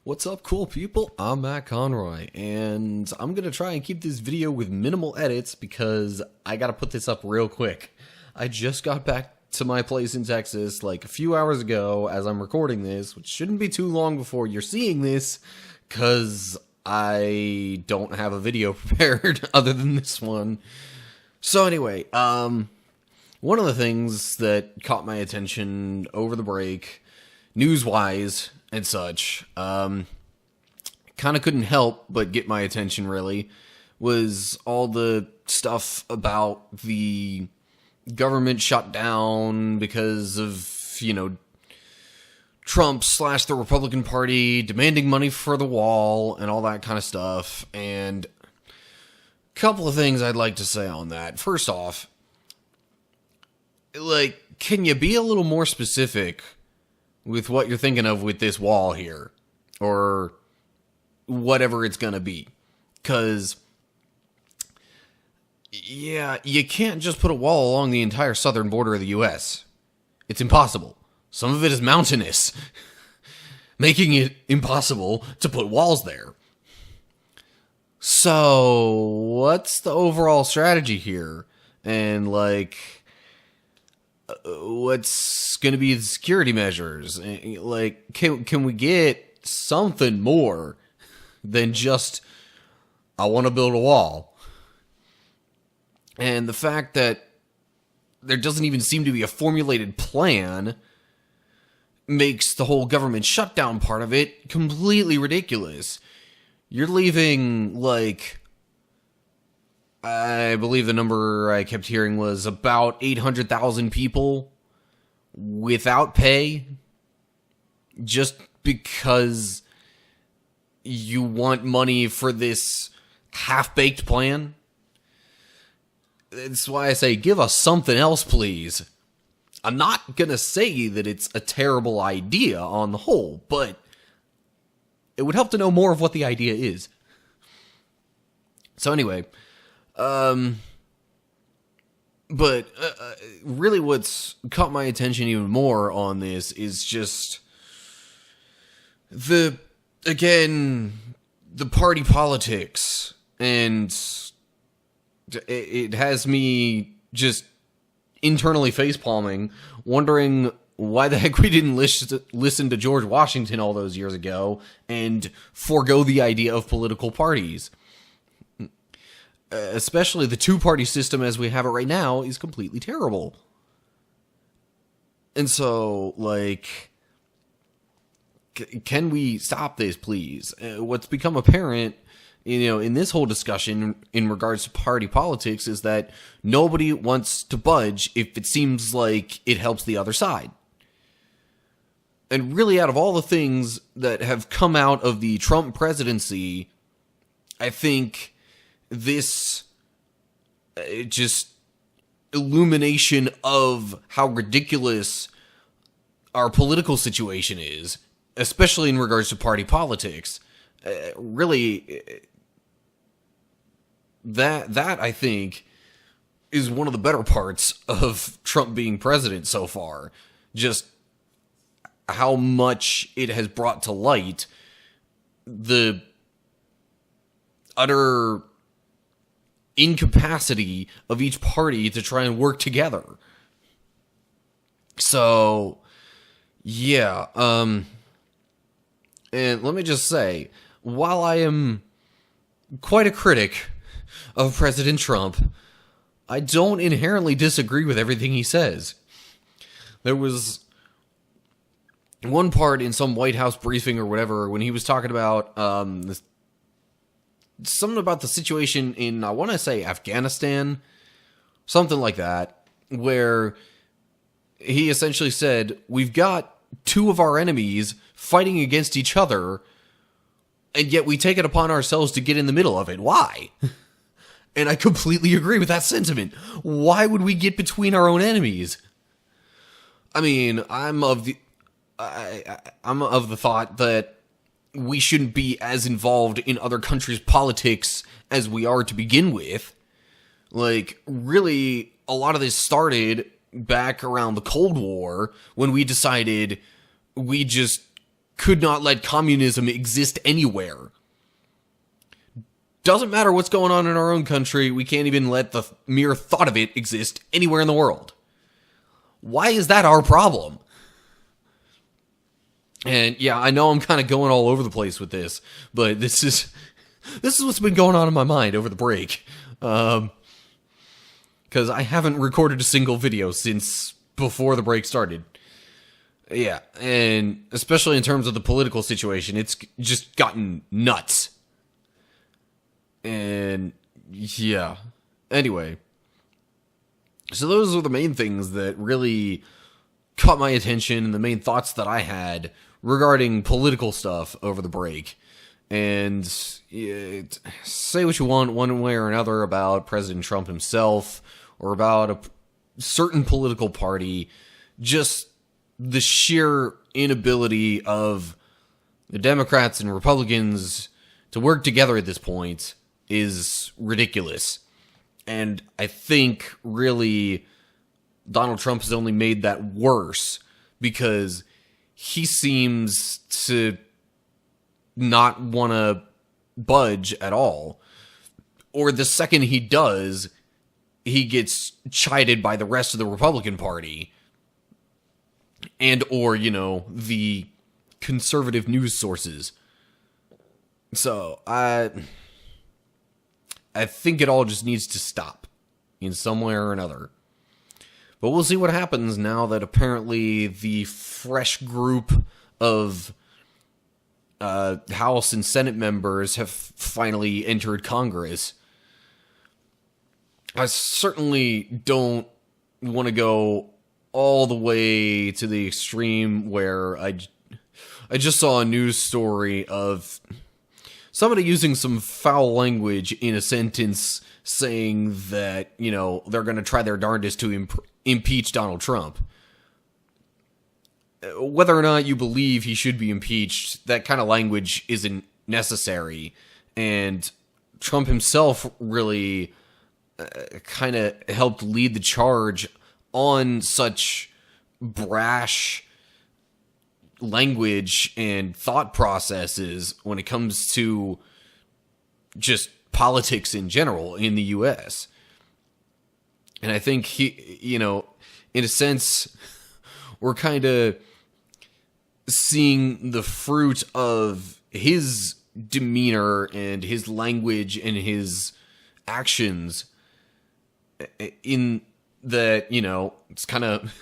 What's up, cool people? I'm Matt Conroy, and I'm gonna try and keep this video with minimal edits because I gotta put this up real quick. I just got back to my place in Texas like a few hours ago as I'm recording this, which shouldn't be too long before you're seeing this, because I don't have a video prepared other than this one. So anyway, one of the things that caught my attention over the break, news-wise and such, kind of couldn't help but get my attention, really, was all the stuff about the government shutdown because of, Trump / the Republican Party demanding money for the wall and all that kind of stuff. And a couple of things I'd like to say on that. First off, can you be a little more specific with what you're thinking of with this wall here? Or whatever it's gonna be. Because, yeah, you can't just put a wall along the entire southern border of the U.S. It's impossible. Some of it is mountainous, making it impossible to put walls there. So, what's the overall strategy here? And, what's going to be the security measures? Can we get something more than just, I want to build a wall? And the fact that there doesn't even seem to be a formulated plan makes the whole government shutdown part of it completely ridiculous. You're leaving, I believe the number I kept hearing was about 800,000 people without pay just because you want money for this half-baked plan. That's why I say, give us something else, please. I'm not gonna say that it's a terrible idea on the whole, but it would help to know more of what the idea is. So anyway, really what's caught my attention even more on this is just the party politics, and it has me just internally facepalming, wondering why the heck we didn't listen to George Washington all those years ago and forego the idea of political parties. Especially the two-party system as we have it right now is completely terrible. And so, can we stop this, please? What's become apparent, in this whole discussion in regards to party politics is that nobody wants to budge if it seems like it helps the other side. And really, out of all the things that have come out of the Trump presidency, I think this just illumination of how ridiculous our political situation is, especially in regards to party politics, really, that I think is one of the better parts of Trump being president so far. Just how much it has brought to light the utter incapacity of each party to try and work together. So, yeah, and let me just say, while I am quite a critic of President Trump, I don't inherently disagree with everything he says. There was one part in some White House briefing or whatever when he was talking about something about the situation in, I want to say, Afghanistan, something like that, where he essentially said, we've got two of our enemies fighting against each other, and yet we take it upon ourselves to get in the middle of it. Why? And I completely agree with that sentiment. Why would we get between our own enemies? I mean, I'm of the thought that we shouldn't be as involved in other countries' politics as we are to begin with. Really, a lot of this started back around the Cold War when we decided we just could not let communism exist anywhere. Doesn't matter what's going on in our own country, we can't even let the mere thought of it exist anywhere in the world. Why is that our problem? And yeah, I know I'm kind of going all over the place with this, but this is what's been going on in my mind over the break. Because I haven't recorded a single video since before the break started. Yeah, and especially in terms of the political situation, it's just gotten nuts. And yeah, anyway. So those are the main things that really caught my attention and the main thoughts that I had regarding political stuff over the break. And say what you want one way or another about President Trump himself or about a certain political party, just the sheer inability of the Democrats and Republicans to work together at this point is ridiculous. And I think really Donald Trump has only made that worse because he seems to not want to budge at all. Or the second he does, he gets chided by the rest of the Republican Party. And or, the conservative news sources. So, I think it all just needs to stop in some way or another. But we'll see what happens now that apparently the fresh group of House and Senate members have finally entered Congress. I certainly don't want to go all the way to the extreme where I just saw a news story of somebody using some foul language in a sentence saying that, they're going to try their darndest to impeach Donald Trump. Whether or not you believe he should be impeached, that kind of language isn't necessary. And Trump himself really kind of helped lead the charge on such brash language and thought processes when it comes to just politics in general in the U.S. And I think he, in a sense, we're kind of seeing the fruit of his demeanor and his language and his actions in that, it's kind of,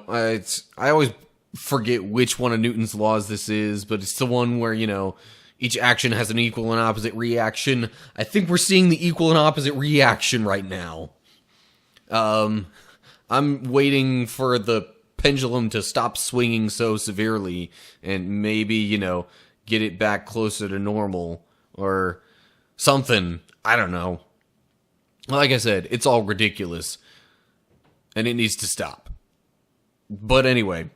I always forget which one of Newton's laws this is, but it's the one where, each action has an equal and opposite reaction. I think we're seeing the equal and opposite reaction right now. I'm waiting for the pendulum to stop swinging so severely and maybe, get it back closer to normal or something. I don't know. Like I said, it's all ridiculous and it needs to stop. But anyway,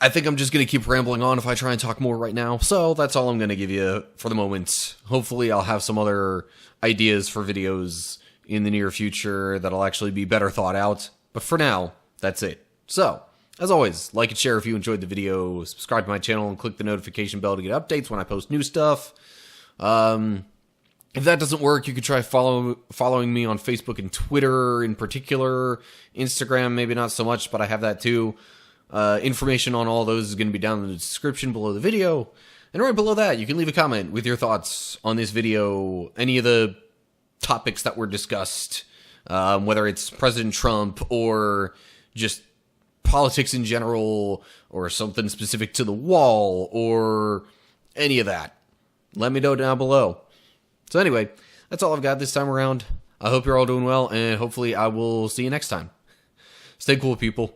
I think I'm just going to keep rambling on if I try and talk more right now. So that's all I'm going to give you for the moment. Hopefully I'll have some other ideas for videos in the near future that'll actually be better thought out. But for now, that's it. So, as always, like and share if you enjoyed the video, subscribe to my channel, and click the notification bell to get updates when I post new stuff. If that doesn't work, you could try following me on Facebook and Twitter in particular. Instagram, maybe not so much, but I have that too. Information on all those is going to be down in the description below the video. And right below that, you can leave a comment with your thoughts on this video, any of the topics that were discussed, whether it's President Trump or just politics in general or something specific to the wall or any of that. Let me know down below. So anyway, that's all I've got this time around. I hope you're all doing well, and hopefully I will see you next time. Stay cool, people.